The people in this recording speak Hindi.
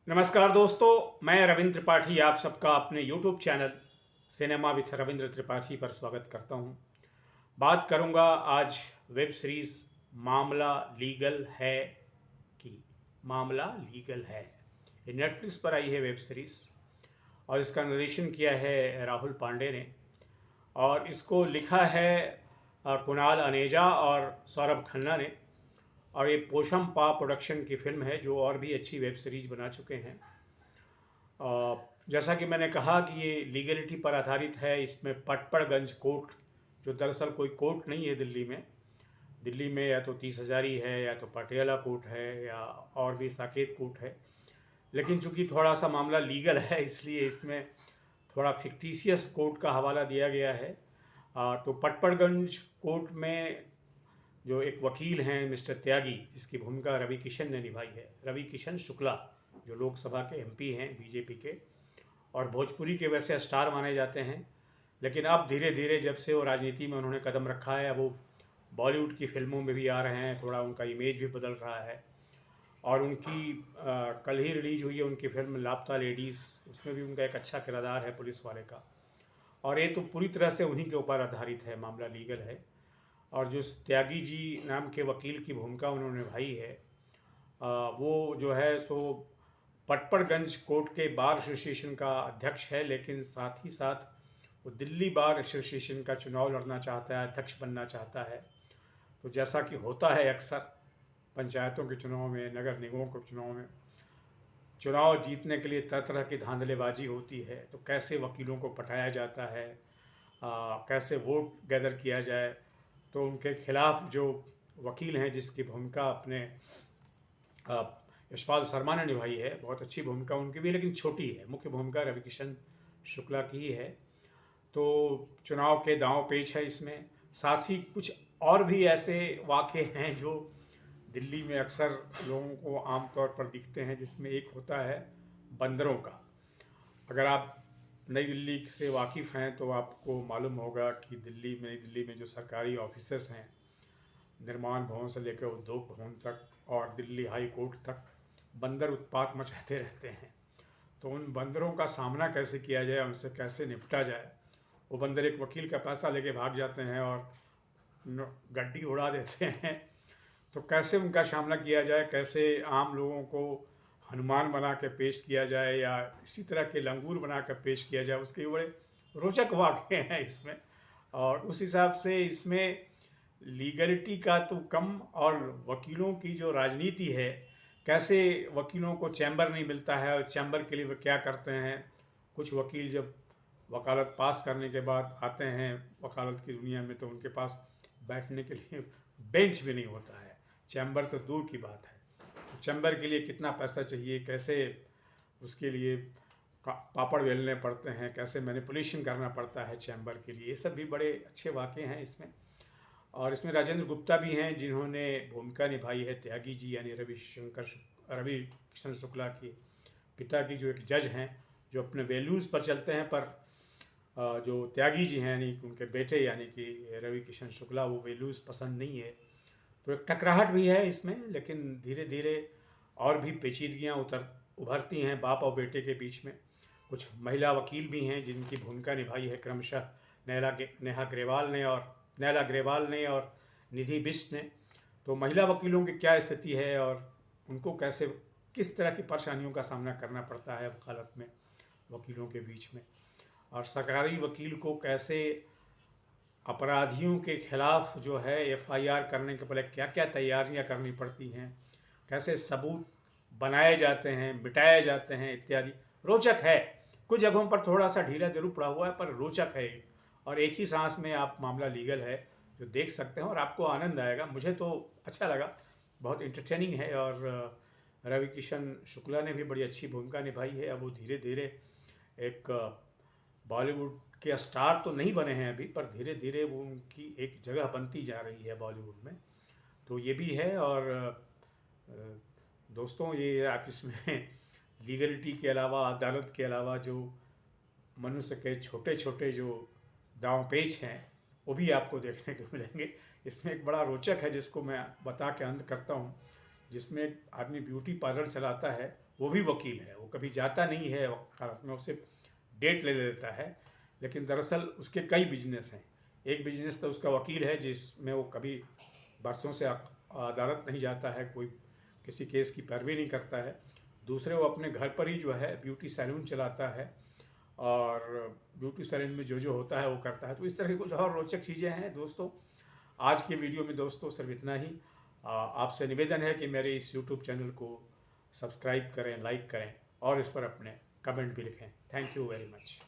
नमस्कार दोस्तों, मैं रविंद्र त्रिपाठी आप सबका अपने YouTube channel cinema with Ravindra Tripathi पर स्वागत करता हूं। बात करूंगा आज वेब सीरीज़ मामला लीगल है की। मामला लीगल है, ये नेटफ्लिक्स पर आई है वेब सीरीज़ और इसका निर्देशन किया है राहुल पांडे ने और इसको लिखा है कुणाल अनेजा और सौरभ खन्ना ने। और ये पोशम पा प्रोडक्शन की फिल्म है जो और भी अच्छी वेब सीरीज बना चुके हैं। जैसा कि मैंने कहा कि ये लीगलिटी पर आधारित है। इसमें पटपड़गंज कोर्ट, जो दरअसल कोई कोर्ट नहीं है दिल्ली में या तो 30 हज़ारी है या तो पटियाला कोर्ट है या और भी साकेत कोर्ट है, लेकिन चूंकि थोड़ा सा मामला लीगल है इसलिए इसमें थोड़ा फिक्टिशियस कोर्ट का हवाला दिया गया है। तो पटपड़गंज कोर्ट में जो एक वकील हैं मिस्टर त्यागी, जिसकी भूमिका रवि किशन ने निभाई है, रवि किशन शुक्ला, जो लोकसभा के एमपी हैं बीजेपी के और भोजपुरी के वैसे स्टार माने जाते हैं। लेकिन अब धीरे धीरे जब से वो राजनीति में उन्होंने कदम रखा है, अब वो बॉलीवुड की फिल्मों में भी आ रहे हैं, थोड़ा उनका इमेज भी बदल रहा है। और उनकी कल ही रिलीज हुई है उनकी फिल्म लापता लेडीज़, उसमें भी उनका एक अच्छा किरदार है पुलिस वाले का। और ये तो पूरी तरह से उन्हीं के ऊपर आधारित है, मामला लीगल है। और जो त्यागी जी नाम के वकील की भूमिका उन्होंने निभाई है, वो जो है सो पटपड़गंज कोर्ट के बार एसोसिएशन का अध्यक्ष है, लेकिन साथ ही साथ वो दिल्ली बार एसोसिएशन का चुनाव लड़ना चाहता है, अध्यक्ष बनना चाहता है। तो जैसा कि होता है अक्सर पंचायतों के चुनाव में, नगर निगमों के चुनाव में, चुनाव जीतने के लिए तरह तरह की धांधलेबाजी होती है। तो कैसे वकीलों को पटाया जाता है, कैसे वोट गैदर किया जाए। तो उनके खिलाफ जो वकील हैं, जिसकी भूमिका अपने यशपाल शर्मा ने निभाई है, बहुत अच्छी भूमिका उनकी भी, लेकिन छोटी है, मुख्य भूमिका रवि किशन शुक्ला की ही है। तो चुनाव के दांव पेच है इसमें। साथ ही कुछ और भी ऐसे वाक़े हैं जो दिल्ली में अक्सर लोगों को आमतौर पर दिखते हैं, जिसमें एक होता है बंदरों का। अगर आप नई दिल्ली से वाकिफ़ हैं तो आपको मालूम होगा कि नई दिल्ली में जो सरकारी ऑफिसेस हैं, निर्माण भवन से लेकर उद्योग भवन तक और दिल्ली हाई कोर्ट तक, बंदर उत्पात मचाते रहते हैं। तो उन बंदरों का सामना कैसे किया जाए, उनसे कैसे निपटा जाए। वो बंदर एक वकील का पैसा लेके भाग जाते हैं और गड्डी उड़ा देते हैं। तो कैसे उनका सामना किया जाए, कैसे आम लोगों को हनुमान बना के पेश किया जाए या इसी तरह के लंगूर बना कर पेश किया जाए, उसके बड़े रोचक वाक़े हैं इसमें। और उस हिसाब से इसमें लीगलिटी का तो कम, और वकीलों की जो राजनीति है, कैसे वकीलों को चैम्बर नहीं मिलता है और चैम्बर के लिए वे क्या करते हैं। कुछ वकील जब वकालत पास करने के बाद आते हैं वकालत की दुनिया में, तो उनके पास बैठने के लिए बेंच भी नहीं होता है, चैम्बर तो दूर की बात है। तो चैम्बर के लिए कितना पैसा चाहिए, कैसे उसके लिए पापड़ बेलने पड़ते हैं, कैसे मैनिपुलेशन करना पड़ता है चैम्बर के लिए, ये सब भी बड़े अच्छे वाक़े हैं इसमें। और इसमें राजेंद्र गुप्ता भी हैं, जिन्होंने भूमिका निभाई है त्यागी जी, यानी रवि किशन शुक्ला के पिता की, जो एक जज हैं, जो अपने वैल्यूज़ पर चलते हैं। पर जो त्यागी जी हैं, यानी उनके बेटे यानी कि रवि किशन शुक्ला, वो वैल्यूज़ पसंद नहीं है। तो एक टकराहट भी है इसमें, लेकिन धीरे धीरे और भी पेचीदगियाँ उभरती हैं बाप और बेटे के बीच में। कुछ महिला वकील भी हैं जिनकी भूमिका निभाई है क्रमशः नेहा ग्रेवाल ने और निधि बिष्ट ने। तो महिला वकीलों की क्या स्थिति है और उनको कैसे, किस तरह की परेशानियों का सामना करना पड़ता है वकालत में वकीलों के बीच में, और सरकारी वकील को कैसे अपराधियों के खिलाफ जो है एफआईआर करने के पहले क्या क्या तैयारियां करनी पड़ती हैं, कैसे सबूत बनाए जाते हैं, मिटाए जाते हैं इत्यादि। रोचक है, कुछ जगहों पर थोड़ा सा ढीला जरूर पड़ा हुआ है, पर रोचक है। और एक ही सांस में आप मामला लीगल है जो देख सकते हैं और आपको आनंद आएगा। मुझे तो अच्छा लगा, बहुत इंटरटेनिंग है। और रवि किशन शुक्ला ने भी बड़ी अच्छी भूमिका निभाई है। अब वो धीरे धीरे एक बॉलीवुड के स्टार तो नहीं बने हैं अभी, पर धीरे धीरे वो उनकी एक जगह बनती जा रही है बॉलीवुड में। तो ये भी है। और दोस्तों, ये आप इसमें लीगलिटी के अलावा, अदालत के अलावा, जो मनुष्य के छोटे छोटे जो दांव पेच हैं, वो भी आपको देखने को मिलेंगे। इसमें एक बड़ा रोचक है जिसको मैं बता के अंत करता हूँ जिसमें आदमी ब्यूटी पार्लर चलाता है वो भी वकील है, वो कभी जाता नहीं है वकालत में, उससे डेट ले लेता है, लेकिन दरअसल उसके कई बिजनेस हैं। एक बिजनेस तो उसका वकील है जिसमें वो कभी बरसों से अदालत नहीं जाता है, कोई किसी केस की पैरवी नहीं करता है। दूसरे वो अपने घर पर ही जो है ब्यूटी सैलून चलाता है और ब्यूटी सैलून में जो जो होता है वो करता है। तो इस तरह की कुछ और रोचक चीज़ें हैं दोस्तों। आज के वीडियो में दोस्तों सिर्फ इतना ही। आपसे निवेदन है कि मेरे इस यूट्यूब चैनल को सब्सक्राइब करें, लाइक करें और इस पर अपने कमेंट भी लिखें। Thank you very much.